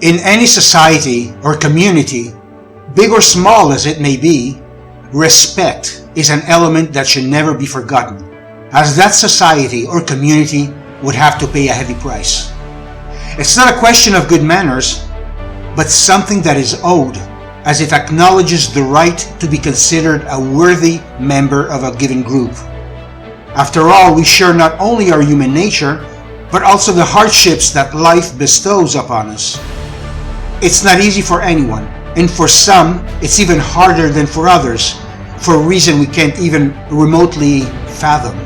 In any society or community, big or small as it may be, respect is an element that should never be forgotten, as that society or community would have to pay a heavy price. It's not a question of good manners, but something that is owed, as it acknowledges the right to be considered a worthy member of a given group. After all, we share not only our human nature, but also the hardships that life bestows upon us. It's not easy for anyone, and for some, it's even harder than for others, for a reason we can't even remotely fathom.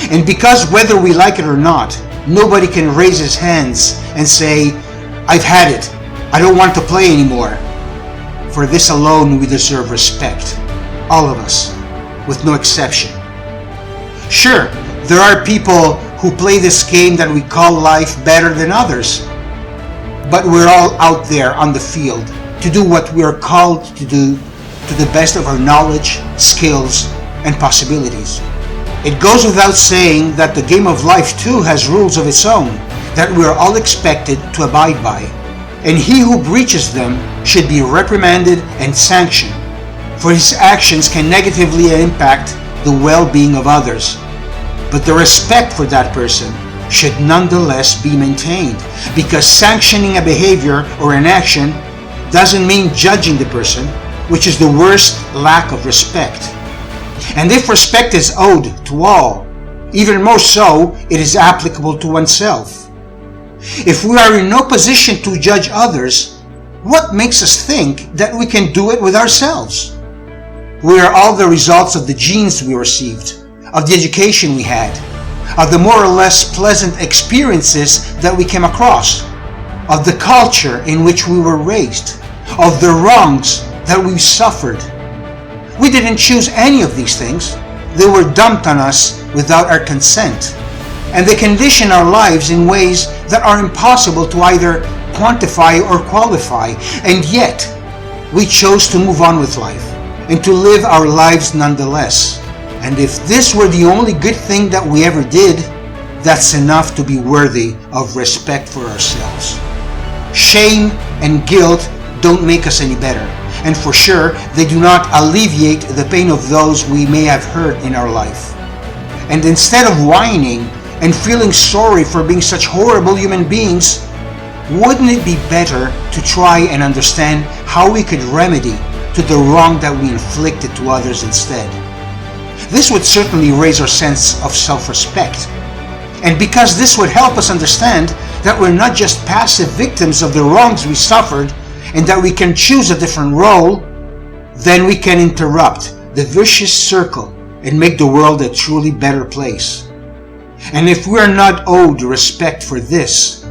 And because whether we like it or not, nobody can raise his hands and say, "I've had it, I don't want to play anymore." For this alone we deserve respect, all of us, with no exception. Sure, there are people who play this game that we call life better than others, but we're all out there on the field to do what we are called to do to the best of our knowledge, skills, and possibilities. It goes without saying that the game of life too has rules of its own that we are all expected to abide by, and he who breaches them should be reprimanded and sanctioned, for his actions can negatively impact the well-being of others. But the respect for that person should nonetheless be maintained, because sanctioning a behavior or an action doesn't mean judging the person, which is the worst lack of respect. And if respect is owed to all, even more so, it is applicable to oneself. If we are in no position to judge others, what makes us think that we can do it with ourselves? We are all the results of the genes we received, of the education we had, of the more or less pleasant experiences that we came across, of the culture in which we were raised, of the wrongs that we suffered. We didn't choose any of these things. They were dumped on us without our consent, and they condition our lives in ways that are impossible to either quantify or qualify, and yet we chose to move on with life and to live our lives nonetheless. And if this were the only good thing that we ever did, that's enough to be worthy of respect for ourselves. Shame and guilt don't make us any better, and for sure, they do not alleviate the pain of those we may have hurt in our life. And instead of whining and feeling sorry for being such horrible human beings, wouldn't it be better to try and understand how we could remedy to the wrong that we inflicted to others instead? This would certainly raise our sense of self-respect. And because this would help us understand that we're not just passive victims of the wrongs we suffered, and that we can choose a different role, then we can interrupt the vicious circle and make the world a truly better place. And if we are not owed respect for this,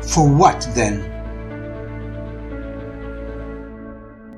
for what then?